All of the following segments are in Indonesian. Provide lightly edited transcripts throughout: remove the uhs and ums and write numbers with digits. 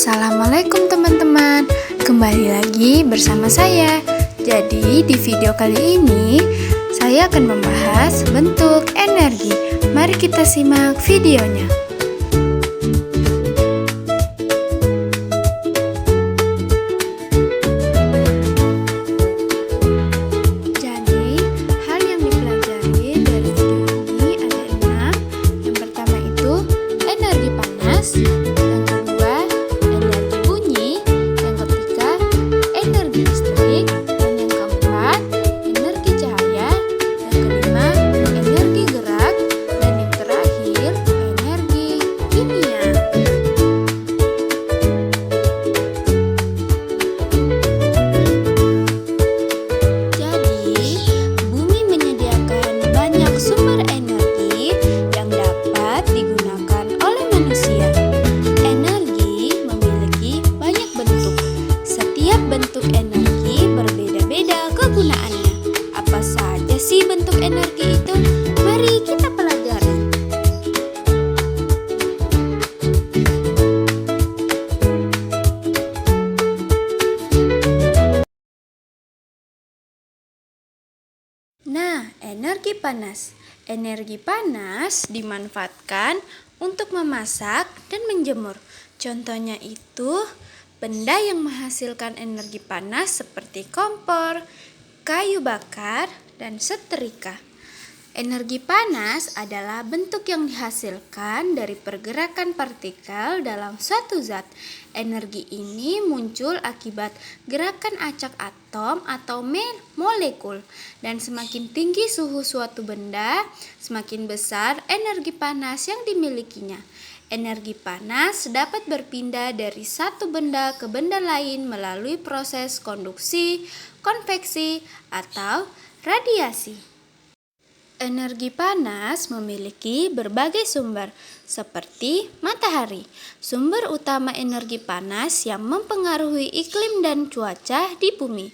Assalamualaikum teman-teman, kembali lagi bersama saya. Jadi di video kali ini saya akan membahas bentuk energi. Mari kita simak videonya. Jadi hal yang dipelajari dari video ini ada 6. Yang pertama itu energi panas. Bentuk energi berbeda-beda kegunaannya. Apa saja sih bentuk energi itu? Mari kita pelajari. Nah, energi panas. Energi panas dimanfaatkan untuk memasak dan menjemur. Contohnya itu benda yang menghasilkan energi panas seperti kompor, kayu bakar, dan setrika. Energi panas adalah bentuk yang dihasilkan dari pergerakan partikel dalam suatu zat. Energi ini muncul akibat gerakan acak atom atau molekul. Dan semakin tinggi suhu suatu benda, semakin besar energi panas yang dimilikinya. Energi panas dapat berpindah dari satu benda ke benda lain melalui proses konduksi, konveksi, atau radiasi. Energi panas memiliki berbagai sumber, seperti matahari, sumber utama energi panas yang mempengaruhi iklim dan cuaca di bumi.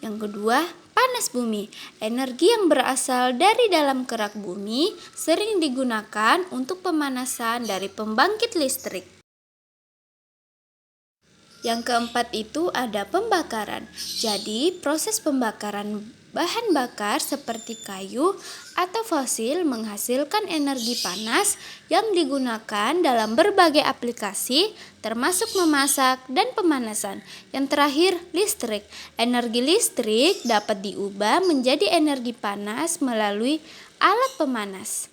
Yang kedua, panas bumi, energi yang berasal dari dalam kerak bumi, sering digunakan untuk pemanasan dari pembangkit listrik. Yang keempat itu ada pembakaran. Jadi, proses pembakaran bahan bakar seperti kayu atau fosil menghasilkan energi panas yang digunakan dalam berbagai aplikasi, termasuk memasak dan pemanasan. Yang terakhir, listrik. Energi listrik dapat diubah menjadi energi panas melalui alat pemanas.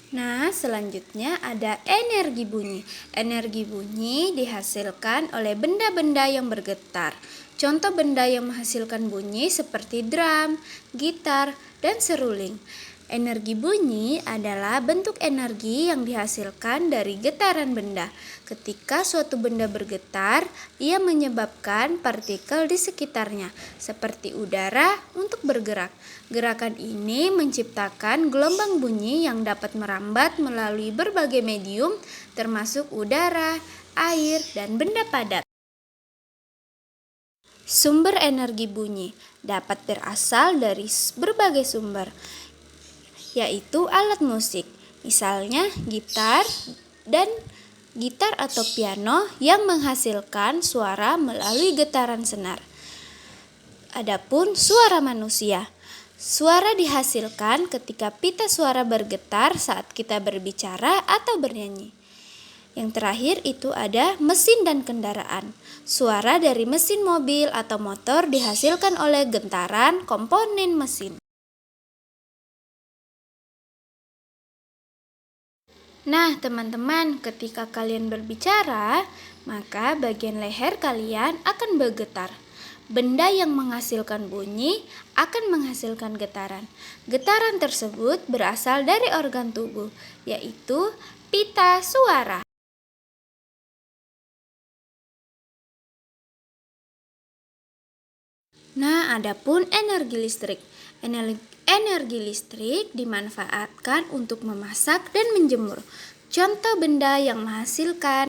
Nah, selanjutnya ada energi bunyi. Energi bunyi dihasilkan oleh benda-benda yang bergetar. Contoh benda yang menghasilkan bunyi seperti drum, gitar, dan seruling. Energi bunyi adalah bentuk energi yang dihasilkan dari getaran benda. Ketika suatu benda bergetar, ia menyebabkan partikel di sekitarnya, seperti udara, untuk bergerak. Gerakan ini menciptakan gelombang bunyi yang dapat merambat melalui berbagai medium, termasuk udara, air, dan benda padat. Sumber energi bunyi dapat berasal dari berbagai sumber, yaitu alat musik, misalnya gitar atau piano yang menghasilkan suara melalui getaran senar. Adapun suara manusia, suara dihasilkan ketika pita suara bergetar saat kita berbicara atau bernyanyi. Yang terakhir itu ada mesin dan kendaraan. Suara dari mesin mobil atau motor dihasilkan oleh gentaran komponen mesin. Nah, teman-teman, ketika kalian berbicara, maka bagian leher kalian akan bergetar. Benda yang menghasilkan bunyi akan menghasilkan getaran. Getaran tersebut berasal dari organ tubuh, yaitu pita suara. Nah, adapun energi listrik. Energi listrik dimanfaatkan untuk memasak dan menjemur. Contoh benda yang menghasilkan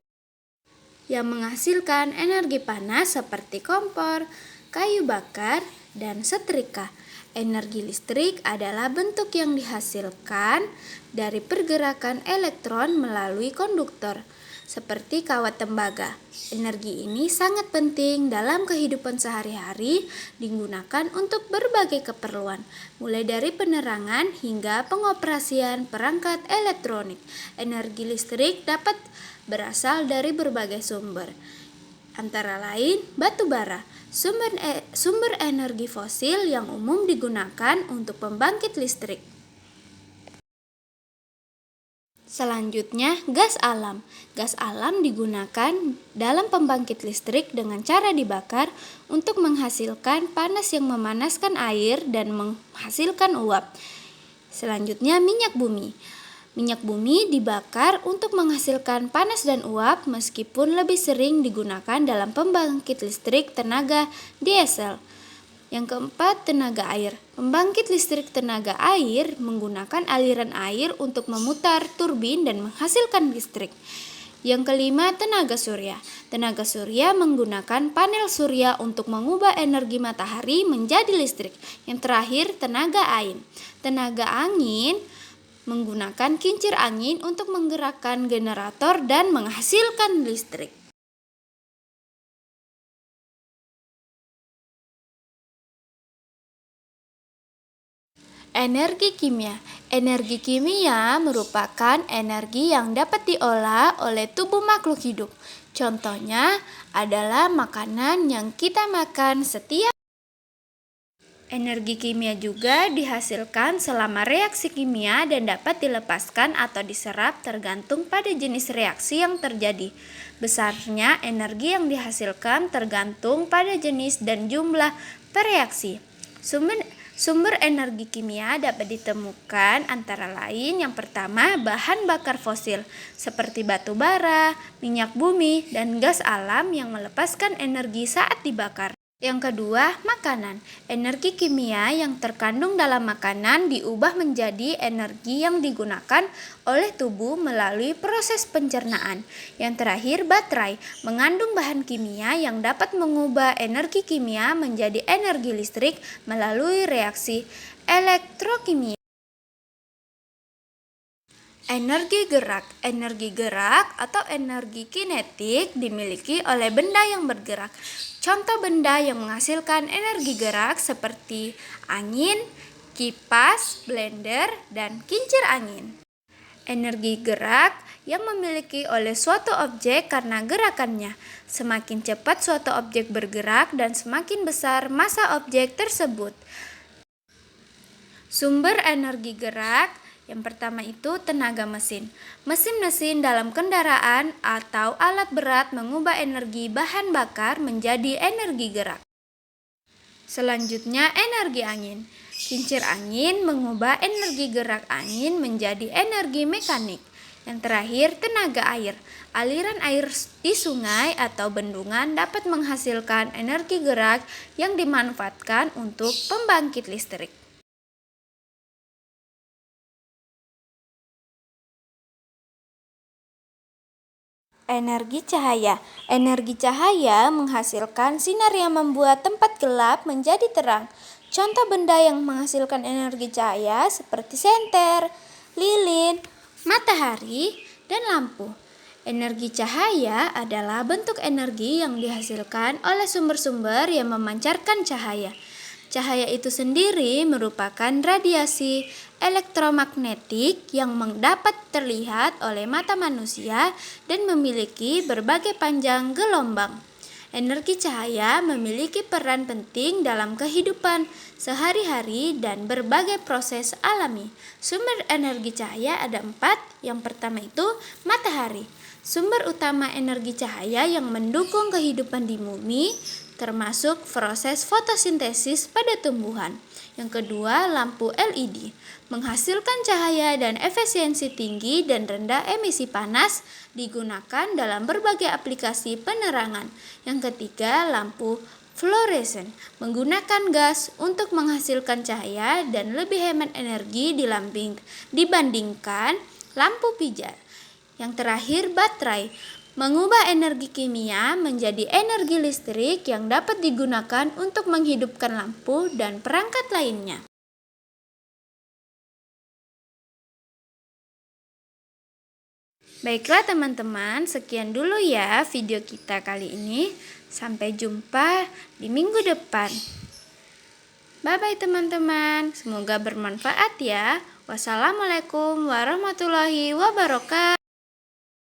energi panas seperti kompor, kayu bakar, dan setrika. Energi listrik adalah bentuk yang dihasilkan dari pergerakan elektron melalui konduktor, seperti kawat tembaga. Energi ini sangat penting dalam kehidupan sehari-hari, digunakan untuk berbagai keperluan, mulai dari penerangan hingga pengoperasian perangkat elektronik. Energi listrik dapat berasal dari berbagai sumber, antara lain batu bara, sumber energi fosil yang umum digunakan untuk pembangkit listrik. Selanjutnya, gas alam. Gas alam digunakan dalam pembangkit listrik dengan cara dibakar untuk menghasilkan panas yang memanaskan air dan menghasilkan uap. Selanjutnya, minyak bumi. Minyak bumi dibakar untuk menghasilkan panas dan uap, meskipun lebih sering digunakan dalam pembangkit listrik tenaga diesel. Yang keempat, tenaga air. Pembangkit listrik tenaga air menggunakan aliran air untuk memutar turbin dan menghasilkan listrik. Yang kelima, tenaga surya. Tenaga surya menggunakan panel surya untuk mengubah energi matahari menjadi listrik. Yang terakhir, tenaga angin. Tenaga angin menggunakan kincir angin untuk menggerakkan generator dan menghasilkan listrik. Energi kimia. Energi kimia merupakan energi yang dapat diolah oleh tubuh makhluk hidup. Contohnya adalah makanan yang kita makan setiap. Energi kimia juga dihasilkan selama reaksi kimia dan dapat dilepaskan atau diserap tergantung pada jenis reaksi yang terjadi. Besarnya energi yang dihasilkan tergantung pada jenis dan jumlah reaksi. Sumber energi kimia dapat ditemukan antara lain yang pertama, bahan bakar fosil seperti batu bara, minyak bumi, dan gas alam yang melepaskan energi saat dibakar. Yang kedua, makanan. Energi kimia yang terkandung dalam makanan diubah menjadi energi yang digunakan oleh tubuh melalui proses pencernaan. Yang terakhir, baterai. Mengandung bahan kimia yang dapat mengubah energi kimia menjadi energi listrik melalui reaksi elektrokimia. Energi gerak. Energi gerak atau energi kinetik dimiliki oleh benda yang bergerak. Contoh benda yang menghasilkan energi gerak seperti angin, kipas, blender, dan kincir angin. Energi gerak yang memiliki oleh suatu objek karena gerakannya. Semakin cepat suatu objek bergerak dan semakin besar massa objek tersebut. Sumber energi gerak yang pertama itu tenaga mesin. Mesin-mesin dalam kendaraan atau alat berat mengubah energi bahan bakar menjadi energi gerak. Selanjutnya, energi angin. Kincir angin mengubah energi gerak angin menjadi energi mekanik. Yang terakhir, tenaga air. Aliran air di sungai atau bendungan dapat menghasilkan energi gerak yang dimanfaatkan untuk pembangkit listrik. Energi cahaya. Energi cahaya menghasilkan sinar yang membuat tempat gelap menjadi terang. Contoh benda yang menghasilkan energi cahaya seperti senter, lilin, matahari, dan lampu. Energi cahaya adalah bentuk energi yang dihasilkan oleh sumber-sumber yang memancarkan cahaya. Cahaya itu sendiri merupakan radiasi elektromagnetik yang dapat terlihat oleh mata manusia dan memiliki berbagai panjang gelombang. Energi cahaya memiliki peran penting dalam kehidupan sehari-hari dan berbagai proses alami. Sumber energi cahaya ada 4. Yang pertama itu matahari. Sumber utama energi cahaya yang mendukung kehidupan di bumi, termasuk proses fotosintesis pada tumbuhan. Yang kedua, lampu LED, menghasilkan cahaya dan efisiensi tinggi dan rendah emisi panas, digunakan dalam berbagai aplikasi penerangan. Yang ketiga, lampu fluoresen, menggunakan gas untuk menghasilkan cahaya dan lebih hemat energi dibandingkan lampu pijar. Yang terakhir, baterai, mengubah energi kimia menjadi energi listrik yang dapat digunakan untuk menghidupkan lampu dan perangkat lainnya. Baiklah teman-teman, sekian dulu ya video kita kali ini. Sampai jumpa di minggu depan. Bye-bye teman-teman, semoga bermanfaat ya. Wassalamualaikum warahmatullahi wabarakatuh.